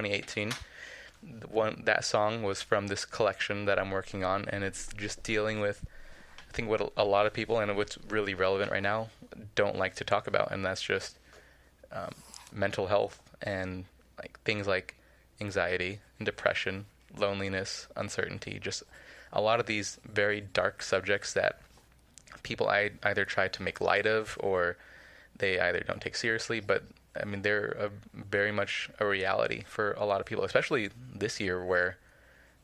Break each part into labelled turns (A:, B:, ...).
A: 2018. That song was from this collection that I'm working on, and it's just dealing with, I think, what a lot of people, and what's really relevant right now, don't like to talk about, and that's just mental health and like things like anxiety and depression, loneliness, uncertainty, just a lot of these very dark subjects that people either try to make light of or they either don't take seriously, but I mean, they're very much a reality for a lot of people, especially this year where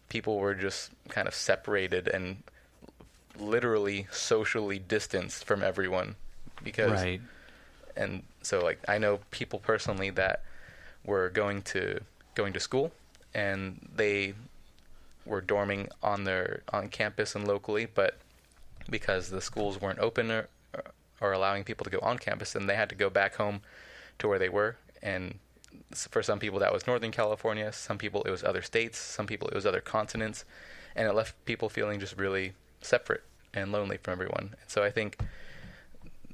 A: people were just kind of separated and literally socially distanced from everyone because
B: right.
A: And so like I know people personally that were going to school and they were dorming on campus and locally, but because the schools weren't open or allowing people to go on campus, then they had to go back home to where they were. And for some people that was Northern California, some people it was other states, some people it was other continents, and it left people feeling just really separate and lonely from everyone. And so I think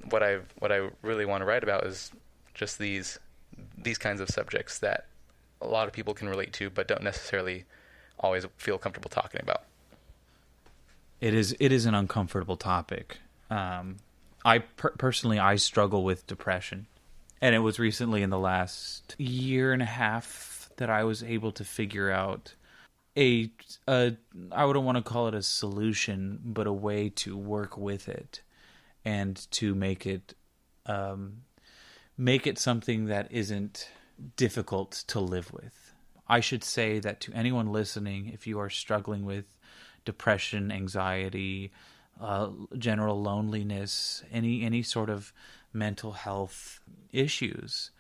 A: what I really want to write about is just these kinds of subjects that a lot of people can relate to but don't necessarily always feel comfortable talking about.
B: It is an uncomfortable topic. I personally struggle with depression, and it was recently in the last year and a half that I was able to figure out I wouldn't want to call it a solution, but a way to work with it and to make it something that isn't difficult to live with. I should say that to anyone listening, if you are struggling with depression, anxiety, general loneliness, any sort of mental health issues,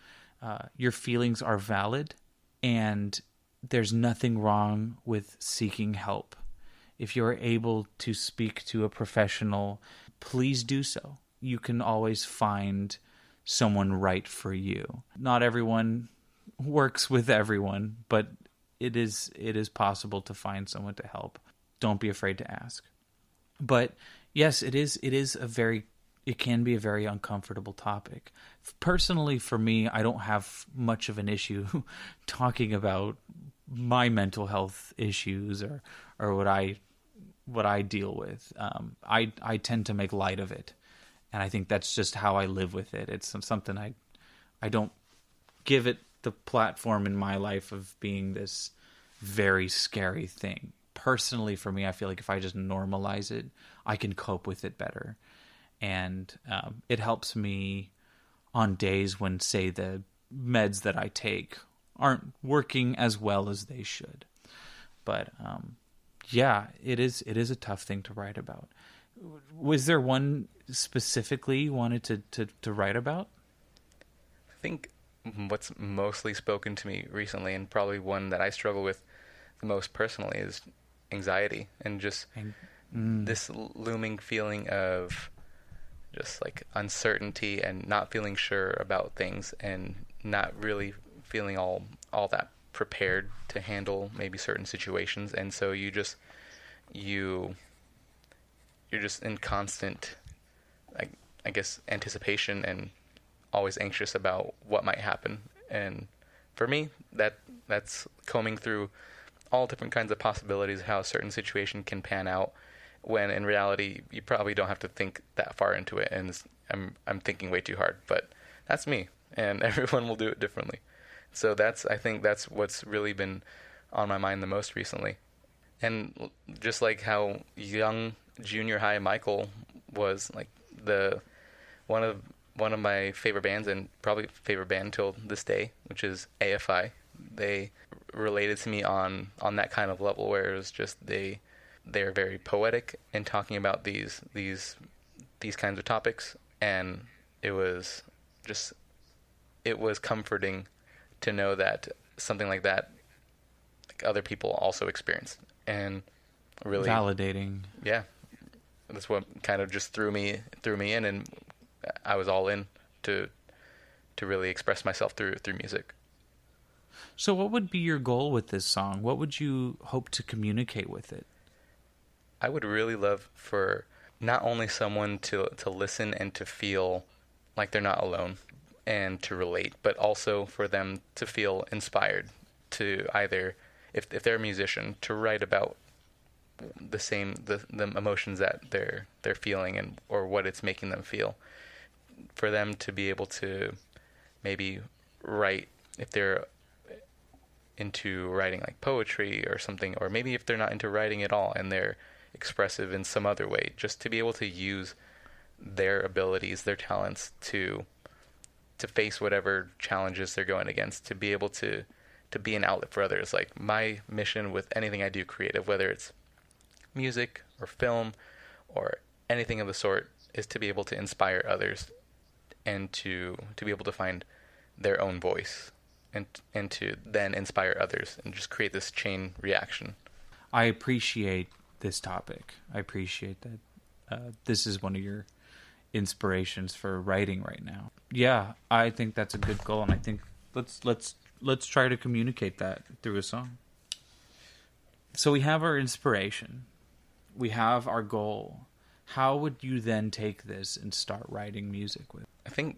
B: your feelings are valid, and there's nothing wrong with seeking help. If you're able to speak to a professional, please do so. You can always find someone right for you. Not everyone works with everyone, but it is possible to find someone to help. Don't be afraid to ask. But yes, it can be a very uncomfortable topic. Personally, for me, I don't have much of an issue talking about my mental health issues or what I deal with. I tend to make light of it, and I think that's just how I live with it. It's something I don't give it the platform in my life of being this very scary thing. Personally, for me, I feel like if I just normalize it, I can cope with it better. And it helps me on days when, say, the meds that I take aren't working as well as they should. But yeah, it is a tough thing to write about. Was there one specifically you wanted to write about?
A: I think what's mostly spoken to me recently, and probably one that I struggle with the most personally, is anxiety and just this looming feeling of just like uncertainty and not feeling sure about things and not really feeling all that prepared to handle maybe certain situations. And so you're just in constant, I guess, anticipation and always anxious about what might happen. And for me, that's combing through all different kinds of possibilities, how a certain situation can pan out, when in reality you probably don't have to think that far into it, and I'm thinking way too hard. But that's me, and everyone will do it differently. So I think that's what's really been on my mind the most recently. And just like how young junior high Michael was like one of my favorite bands, and probably favorite band till this day, which is AFI. They related to me on that kind of level where it was just they're very poetic in talking about these kinds of topics, and it was comforting to know that something like that, like, other people also experienced, and really
B: validating.
A: Yeah, that's what kind of just threw me in, and I was all in to really express myself through music.
B: So what would be your goal with this song? What would you hope to communicate with it?
A: I would really love for not only someone to listen and to feel like they're not alone and to relate, but also for them to feel inspired to either, if they're a musician, to write about the emotions that they're feeling and or what it's making them feel. For them to be able to maybe write, if they're into writing like poetry or something, or maybe if they're not into writing at all and they're expressive in some other way, just to be able to use their abilities, their talents to face whatever challenges they're going against, to be able to be an outlet for others. Like my mission with anything I do creative, whether it's music or film or anything of the sort, is to be able to inspire others and to be able to find their own voice and to then inspire others and just create this chain reaction.
B: I appreciate this topic. I appreciate that this is one of your inspirations for writing right now. Yeah, I think that's a good goal, and I think let's try to communicate that through a song. So we have our inspiration. We have our goal. How would you then take this and start writing music with?
A: I think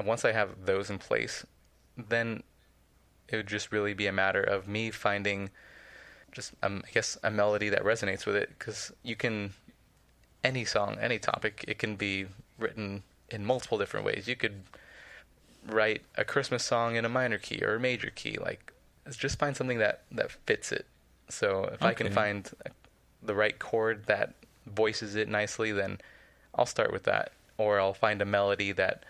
A: once I have those in place, then it would just really be a matter of me finding just, I guess, a melody that resonates with it. Because you can, any song, any topic, it can be written in multiple different ways. You could write a Christmas song in a minor key or a major key. Like, just find something that fits it. So if I can find the right chord that voices it nicely, then I'll start with that. Or I'll find a melody that,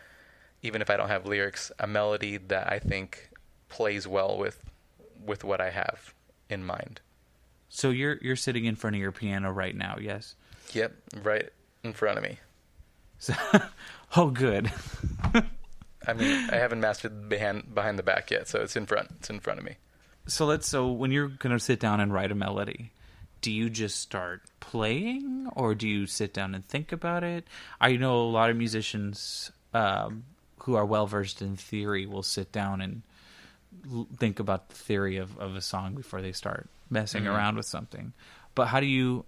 A: even if I don't have lyrics, a melody that I think plays well with what I have in mind.
B: So you're sitting in front of your piano right now, yes?
A: Yep, right in front of me.
B: So, oh, good.
A: I mean, I haven't mastered behind the back yet, so it's in front. It's in front of me.
B: So when you're going to sit down and write a melody, do you just start playing, or do you sit down and think about it? I know a lot of musicians who are well-versed in theory will sit down and think about the theory of a song before they start messing around with something. But how do you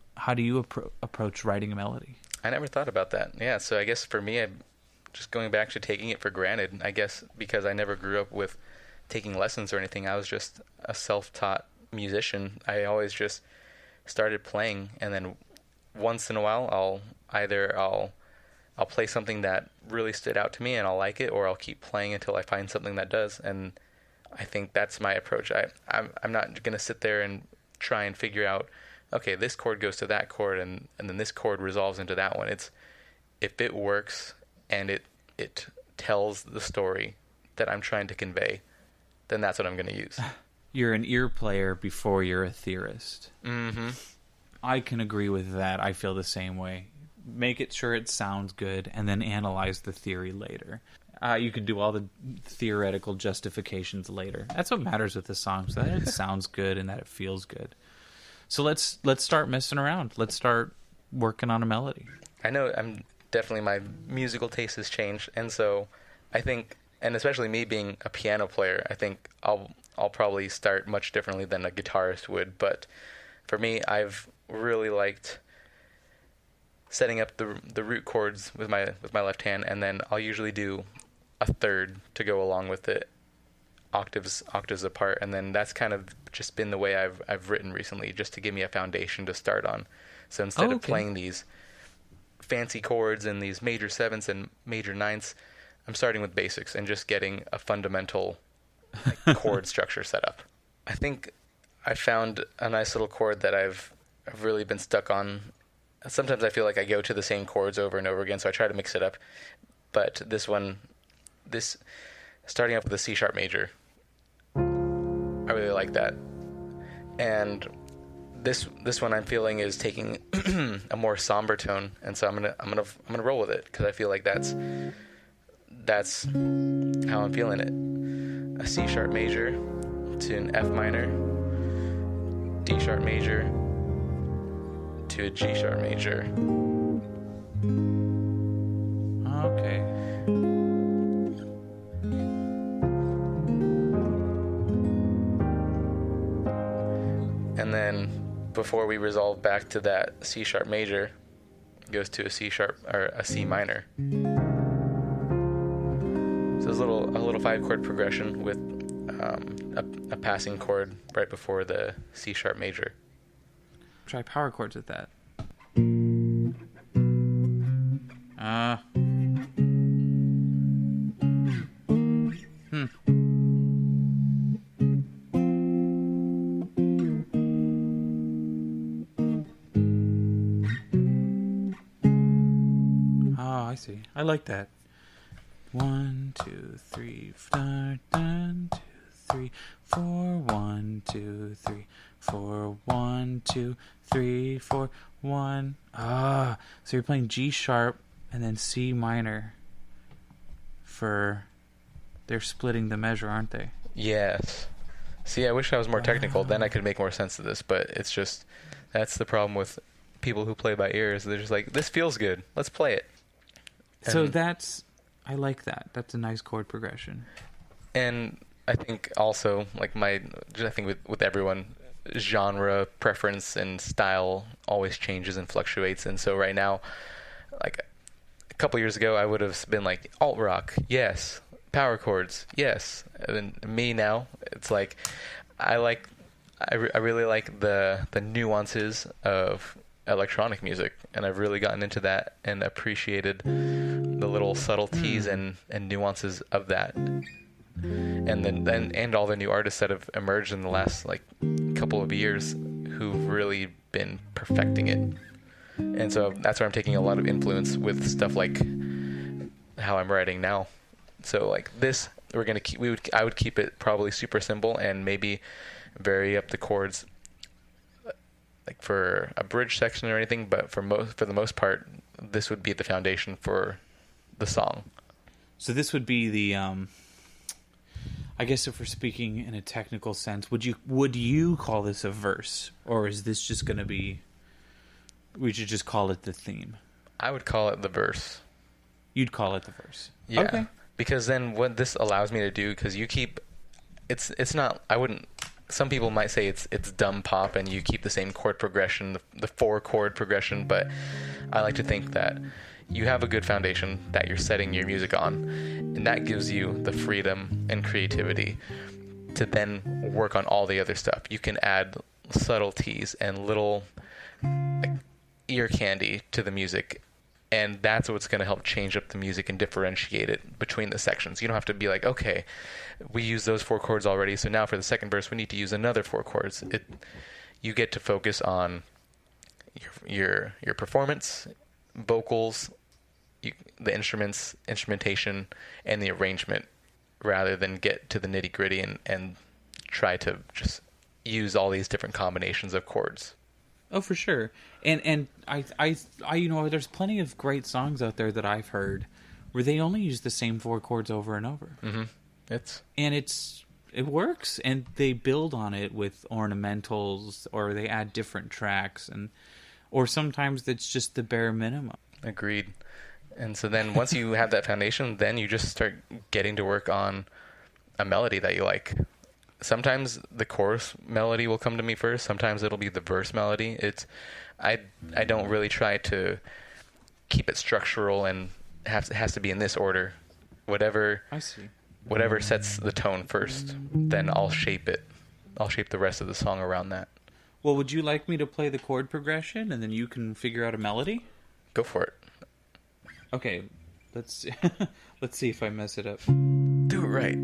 B: approach writing a melody?
A: I never thought about that. Yeah, so I guess for me, I'm just going back to taking it for granted. I guess because I never grew up with taking lessons or anything. I was just a self-taught musician. I always just started playing, and then once in a while I'll play something that really stood out to me and I'll like it, or I'll keep playing until I find something that does. And I think that's my approach. I'm not going to sit there and try and figure out, okay, this chord goes to that chord and then this chord resolves into that one. It's, if it works and it tells the story that I'm trying to convey, then that's what I'm going to use.
B: You're an ear player before you're a theorist.
A: Mm-hmm.
B: I can agree with that. I feel the same way. Make it sure it sounds good, and then analyze the theory later. You can do all the theoretical justifications later. That's what matters with the song, so that it sounds good and that it feels good. So let's start messing around. Let's start working on a melody.
A: I know my musical taste has changed, and so I think, and especially me being a piano player, I think I'll probably start much differently than a guitarist would. But for me, I've really liked setting up the root chords with my left hand, and then I'll usually do a third to go along with it, octaves apart, and then that's kind of just been the way I've written recently, just to give me a foundation to start on. So instead of playing these fancy chords and these major sevenths and major ninths, I'm starting with basics and just getting a fundamental chord structure set up. I think I found a nice little chord that I've really been stuck on. Sometimes I feel like I go to the same chords over and over again, so I try to mix it up. But this starting up with a C sharp major, I really like that. And this one I'm feeling is taking a more somber tone, and so I'm gonna roll with it because I feel like that's how I'm feeling it. A C sharp major to an F minor, D sharp major to a G sharp major.
B: Okay.
A: And then before we resolve back to that C sharp major, it goes to a C sharp or a C minor. So it's a little 5-chord progression with a passing chord right before the C sharp major.
B: Try power chords with that. I see. I like that. 1, 2, 3, 4, 1, 2, 3, 4, 1, 2, 3, 4, 1, 2, 3, 4, 1. So you're playing G sharp and then C minor for. They're splitting the measure, aren't they?
A: Yes. See, I wish I was more technical. Then I could make more sense of this. But it's just, that's the problem with people who play by ears. They're just like, this feels good. Let's play it.
B: So I like that. That's a nice chord progression.
A: And I think also, like I think with everyone, genre preference and style always changes and fluctuates. And so right now, like a couple years ago, I would have been like alt rock, yes. Power chords, yes. And then me now, it's like I really like the nuances of electronic music, and I've really gotten into that and appreciated the little subtleties and nuances of that. And then all the new artists that have emerged in the last like couple of years who've really been perfecting it. And so that's where I'm taking a lot of influence with stuff like how I'm writing now. So like this, I would keep it probably super simple and maybe vary up the chords like for a bridge section or anything, but for the most part, this would be the foundation for the song.
B: So this would be the I guess if we're speaking in a technical sense, would you call this a verse, or is this just going to be, we should just call it the theme? I
A: would call it the verse.
B: You'd call it the verse.
A: Yeah.
B: Okay.
A: Because then what this allows me to do, because you keep, it's not, I wouldn't, some people might say it's dumb pop and you keep the same chord progression, the 4-chord progression, but I like to think that you have a good foundation that you're setting your music on, and that gives you the freedom and creativity to then work on all the other stuff. You can add subtleties and little like ear candy to the music, and that's what's going to help change up the music and differentiate it between the sections. You don't have to be like, okay, we use those 4 chords already, so now for the second verse we need to use another 4 chords. You get to focus on your performance, vocals, the instrumentation, and the arrangement, rather than get to the nitty gritty and try to just use all these different combinations of chords.
B: Oh, for sure. And I there's plenty of great songs out there that I've heard where they only use the same 4 chords over and over.
A: Mm-hmm.
B: It works, and they build on it with ornamentals, or they add different tracks, or sometimes it's just the bare minimum.
A: Agreed. And so then once you have that foundation, then you just start getting to work on a melody that you like. Sometimes the chorus melody will come to me first. Sometimes it'll be the verse melody. I don't really try to keep it structural and it has to be in this order. Whatever sets the tone first, then I'll shape it. I'll shape the rest of the song around that.
B: Well, would you like me to play the chord progression and then you can figure out a melody?
A: Go for it.
B: Okay, let's see if I mess it up.
A: Do it right.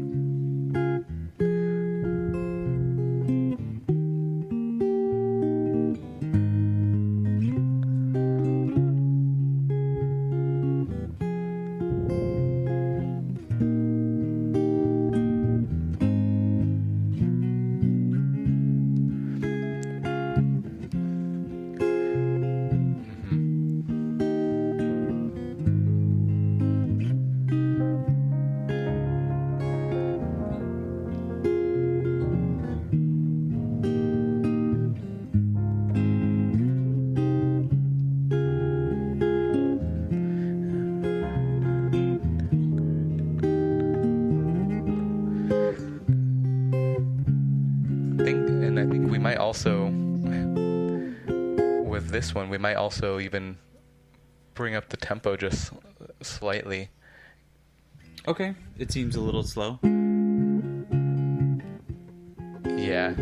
A: I think we might also, with this one, we might also even bring up the tempo just slightly.
B: Okay, it seems a little slow.
A: Yeah.